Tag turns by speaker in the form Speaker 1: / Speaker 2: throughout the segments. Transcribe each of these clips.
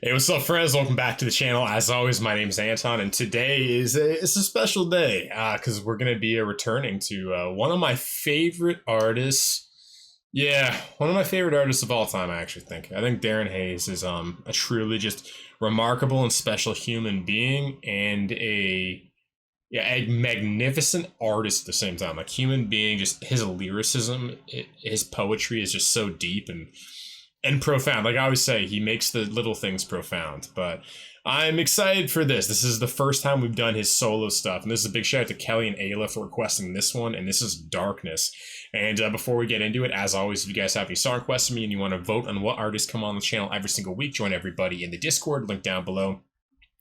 Speaker 1: Hey, what's up, friends? Welcome back to the channel. As always, my name is Anton, and today it's a special day because we're going to be returning to one of my favorite artists. Yeah, one of my favorite artists of all time, I actually think. I think Darren Hayes is a truly just remarkable and special human being and a magnificent artist at the same time. Like, human being, just his lyricism, his poetry is just so deep and profound. Like I always say, he makes the little things profound. But I'm excited for this. This is the first time we've done his solo stuff. And this is a big shout out to Kelly and Ayla for requesting this one. And this is Darkness. And before we get into it, as always, if you guys have any song requests for me and you want to vote on what artists come on the channel every single week, join everybody in the Discord, link down below.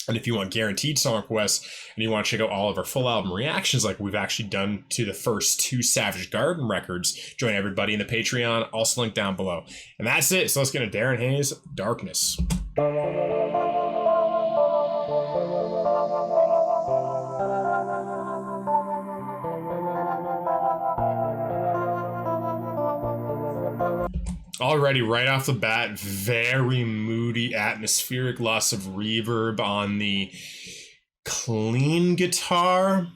Speaker 1: And if you want guaranteed song requests and you want to check out all of our full album reactions like we've actually done to the first 2 Savage Garden records, join everybody in the Patreon, also linked down below. And that's it. So let's get into Darren Hayes' Darkness. Already, right off the bat, very moody, atmospheric, loss of reverb on the clean guitar.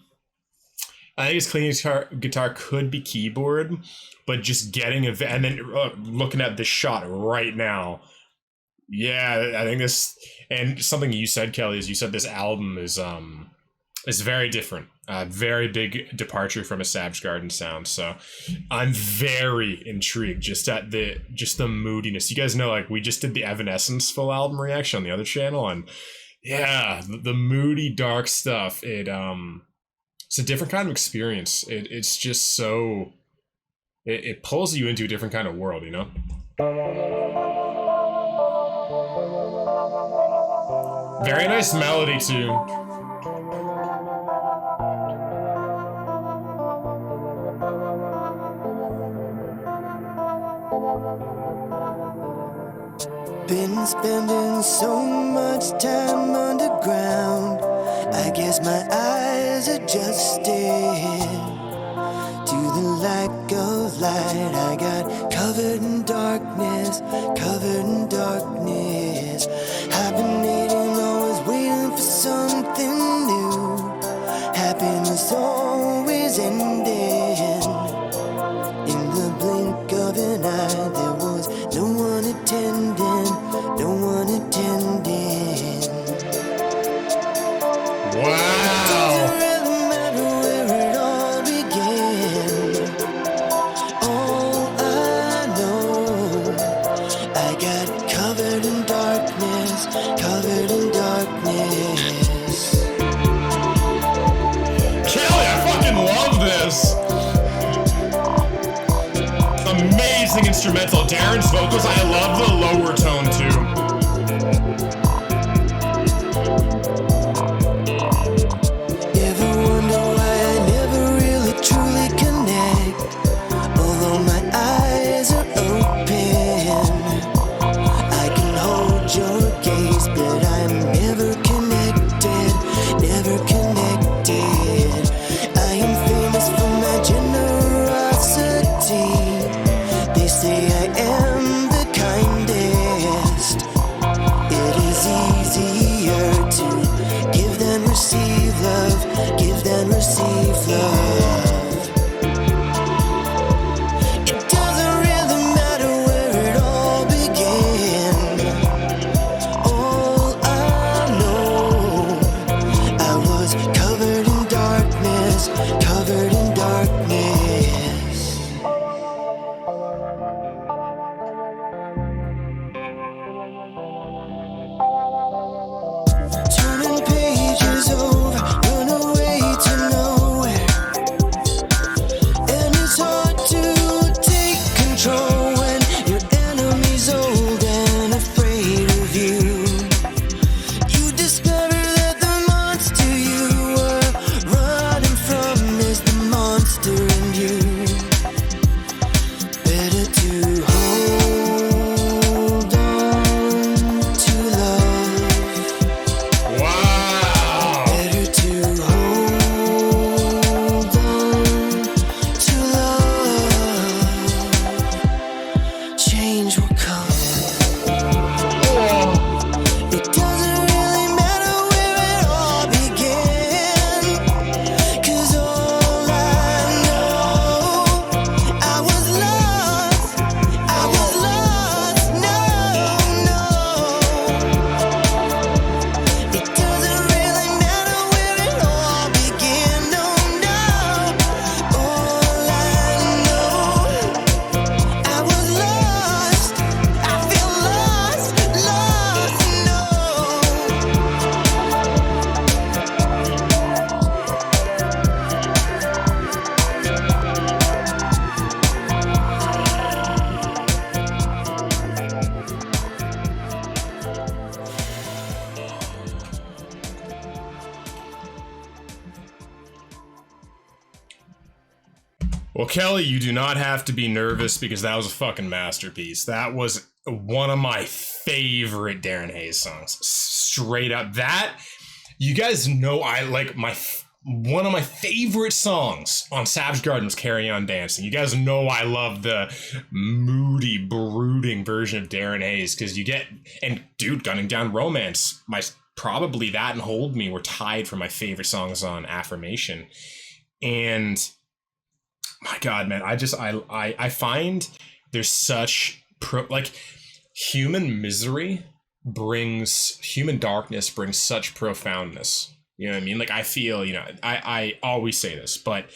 Speaker 1: I think his clean guitar could be keyboard, but just getting a... And then looking at this shot right now, yeah, I think this... And something you said, Kelly, is you said this album is very different. Very big departure from a Savage Garden sound. So I'm very intrigued just at the moodiness. You guys know, like, we just did the Evanescence full album reaction on the other channel, and yeah, the moody, dark stuff. It's a different kind of experience. It's just so it pulls you into a different kind of world, you know? Very nice melody too.
Speaker 2: Been spending so much time underground, I guess my eyes adjusted to the lack of light. I got covered in darkness, covered in darkness. Hibernating, always waiting for something new. Happiness always ending. In the blink of an eye, there was no one attending, no one attending.
Speaker 1: Wow.
Speaker 2: It doesn't really matter where it all began. All I know, I got covered in darkness, covered in darkness.
Speaker 1: Kelly, I fucking love this. Amazing instrumental. Darren's vocals, I love the lower tone too.
Speaker 2: Never wonder why I never really truly connect. Although my eyes are open, I can hold your gaze, but I'm never connected, never connected. I am famous for my generosity. They say I am the kindest. It is easier to give than receive love, give than receive love. It doesn't really matter where it all began. All I know, I was covered in darkness, covered in darkness. Turning pages over, run away to nowhere.
Speaker 1: Well, Kelly, you do not have to be nervous because that was a fucking masterpiece. That was one of my favorite Darren Hayes songs. Straight up. That, you guys know I like one of my favorite songs on Savage Garden was Carry On Dancing. You guys know I love the moody, brooding version of Darren Hayes because you get, and dude, Gunning Down Romance, probably that and Hold Me were tied for my favorite songs on Affirmation. And my God, man, I find there's such human misery human darkness brings such profoundness. You know what I mean? Like, I feel, I always say this, but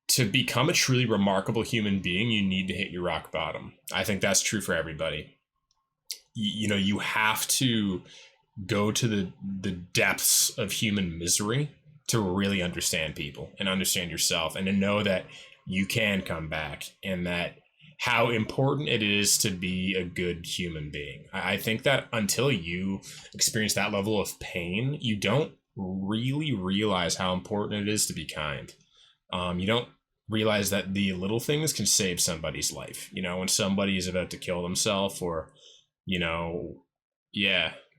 Speaker 1: to become a truly remarkable human being, you need to hit your rock bottom. I think that's true for everybody. You have to go to the depths of human misery to really understand people and understand yourself, and to know that you can come back, and that how important it is to be a good human being. I think that until you experience that level of pain, you don't really realize how important it is to be kind. You don't realize that the little things can save somebody's life. When somebody is about to kill themselves, or,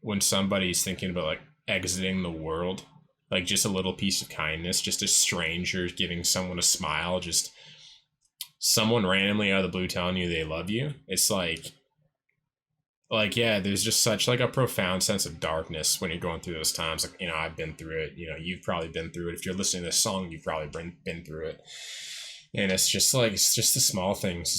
Speaker 1: when somebody's thinking about like exiting the world, like just a little piece of kindness, just a stranger giving someone a smile, just someone randomly out of the blue telling you they love you. It's like, yeah, there's just such like a profound sense of darkness when you're going through those times. Like, I've been through it, you've probably been through it. If you're listening to this song, you've probably been through it. And it's just the small things.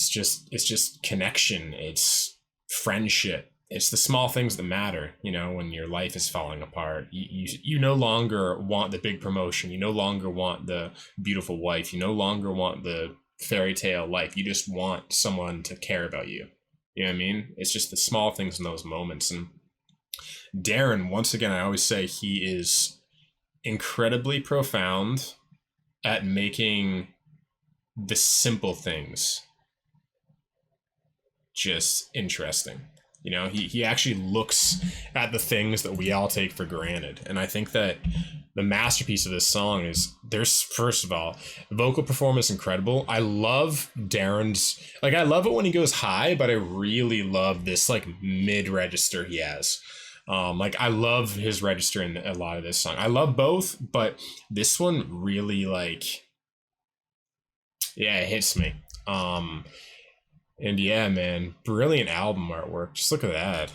Speaker 1: It's just connection. It's friendship. It's the small things that matter, when your life is falling apart. You no longer want the big promotion. You no longer want the beautiful wife. You no longer want the fairy tale life. You just want someone to care about you. You know what I mean? It's just the small things in those moments. And Darren, once again, I always say he is incredibly profound at making the simple things just interesting. He actually looks at the things that we all take for granted. And I think that the masterpiece of this song is, first of all, the vocal performance incredible. I love Darren's, I love it when he goes high, but I really love this mid register he has. I love his register in a lot of this song. I love both, but this one really it hits me. And yeah, man, brilliant album artwork. Just look at that.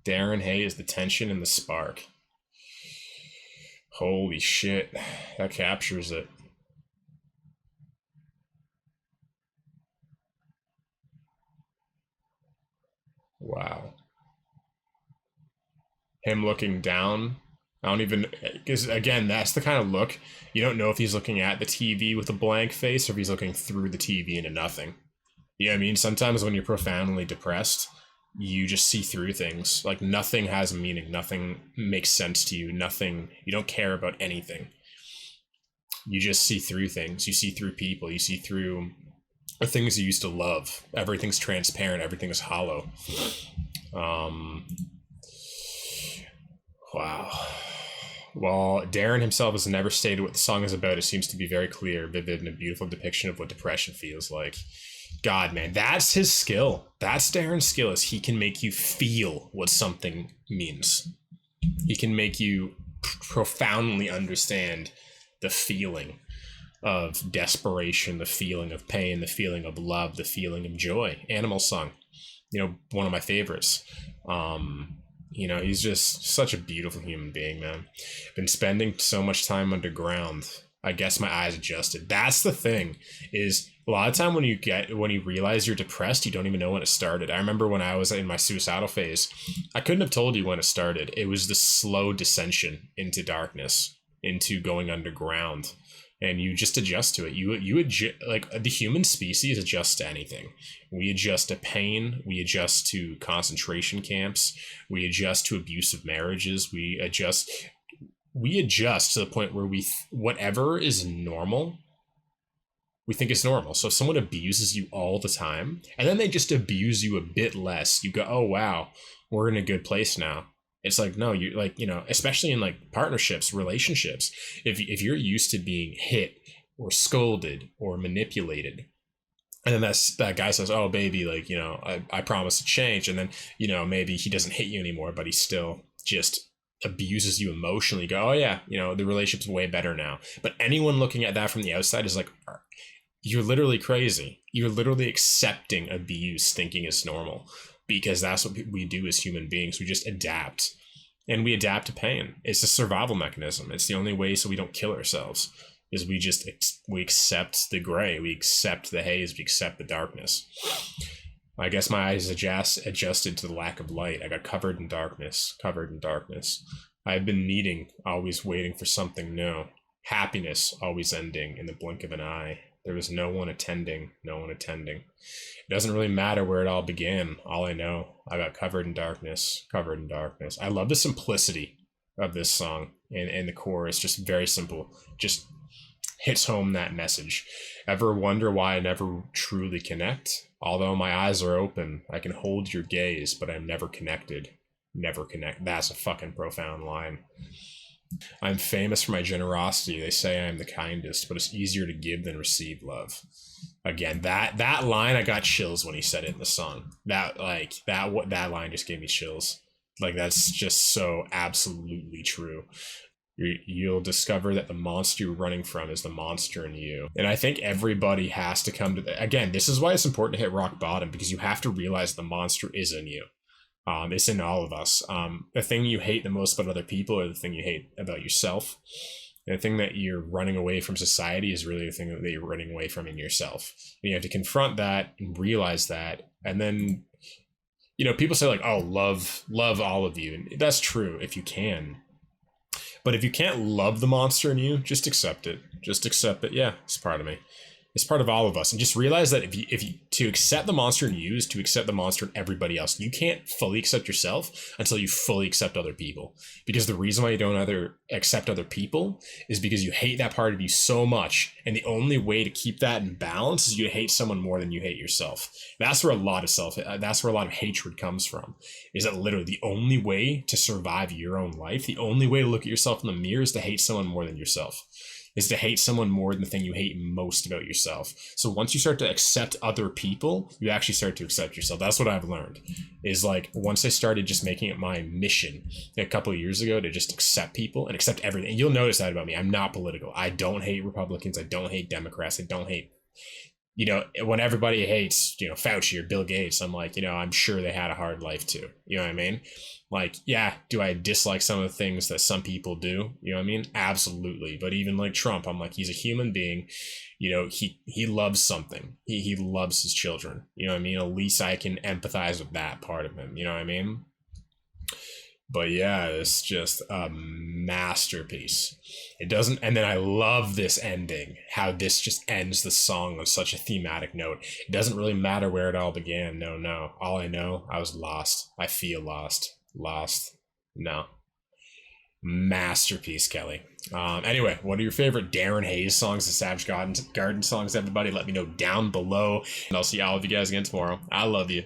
Speaker 1: Darren Hayes, the tension and the spark. Holy shit, that captures it. Wow. Him looking down. Because again, that's the kind of look, you don't know if he's looking at the TV with a blank face or if he's looking through the TV into nothing. You know what I mean? Sometimes when you're profoundly depressed, you just see through things. Like, nothing has a meaning. Nothing makes sense to you. You don't care about anything. You just see through things. You see through people. You see through the things you used to love. Everything's transparent. Everything is hollow. Wow. While Darren himself has never stated what the song is about, it seems to be very clear, vivid, and a beautiful depiction of what depression feels like. God, man, that's his skill. That's Darren's skill, is he can make you feel what something means. He can make you profoundly understand the feeling of desperation, the feeling of pain, the feeling of love, the feeling of joy. Animal Song, one of my favorites. He's just such a beautiful human being, man. Been spending so much time underground. I guess my eyes adjusted. That's the thing, is a lot of time when you realize you're depressed, you don't even know when it started. I remember when I was in my suicidal phase, I couldn't have told you when it started. It was the slow descension into darkness, into going underground. And you just adjust to it. You adjust, the human species adjusts to anything. We adjust to pain. We adjust to concentration camps. We adjust to abusive marriages. We adjust to the point where whatever is normal, we think it's normal. So if someone abuses you all the time, and then they just abuse you a bit less, you go, oh wow, we're in a good place now. It's like, no, you're especially in partnerships, relationships, if you're used to being hit or scolded or manipulated. And then that guy says, oh, baby, like, you know, I promise to change. And then, you know, maybe he doesn't hate you anymore, but he still just abuses you emotionally. You go, oh, yeah, you know, the relationship's way better now. But anyone looking at that from the outside is like, you're literally crazy. You're literally accepting abuse, thinking it's normal, because that's what we do as human beings. We just adapt, and we adapt to pain. It's a survival mechanism. It's the only way so we don't kill ourselves. Is we accept the gray, we accept the haze, we accept the darkness. I guess my eyes adjusted to the lack of light. I got covered in darkness. I've been needing, always waiting for something new. Happiness always ending in the blink of an eye. There was no one attending. It doesn't really matter where it all began. All I know, I got covered in darkness. I love the simplicity of this song, and the chorus, just very simple. Just hits home that message. Ever wonder why I never truly connect? Although my eyes are open, I can hold your gaze, but I'm never connected. Never connect. That's a fucking profound line. I'm famous for my generosity. They say I'm the kindest, but it's easier to give than receive love. Again, that line, I got chills when he said it in the song. That line just gave me chills. Like, that's just so absolutely true. You'll discover that the monster you're running from is the monster in you. And I think everybody has to come to that. Again, this is why it's important to hit rock bottom, because you have to realize the monster is in you. It's in all of us. The thing you hate the most about other people, or the thing you hate about yourself, the thing that you're running away from society is really the thing that you're running away from in yourself. And you have to confront that and realize that. And then, you know, people say like, oh, love all of you. And that's true if you can. But if you can't love the monster in you, just accept it. Yeah, it's part of me. It's part of all of us. And just realize that if you to accept the monster in you is to accept the monster in everybody else. You can't fully accept yourself until you fully accept other people. Because the reason why you don't accept other people is because you hate that part of you so much. And the only way to keep that in balance is you hate someone more than you hate yourself. That's where a lot of hatred comes from. Is that literally the only way to survive your own life? The only way to look at yourself in the mirror is to hate someone more than yourself. Is to hate someone more than the thing you hate most about yourself. So once you start to accept other people, you actually start to accept yourself. That's what I've learned. Is like, once I started just making it my mission a couple of years ago to just accept people and accept everything. And you'll notice that about me. I'm not political. I don't hate Republicans. I don't hate Democrats. I don't hate, you know, when everybody hates, you know, Fauci or Bill Gates, I'm like, you know, I'm sure they had a hard life too. You know what I mean? Like, yeah, do I dislike some of the things that some people do? You know what I mean? Absolutely. But even like Trump, I'm like, he's a human being. You know, he loves something. He loves his children. You know what I mean? At least I can empathize with that part of him. You know what I mean? But yeah, it's just a masterpiece. It doesn't, and then I love this ending, how this just ends the song on such a thematic note. It doesn't really matter where it all began. No. All I know, I was lost. I feel lost. No. Masterpiece, Kelly. Anyway, what are your favorite Darren Hayes songs and Savage Garden songs, everybody? Let me know down below, and I'll see all of you guys again tomorrow. I love you.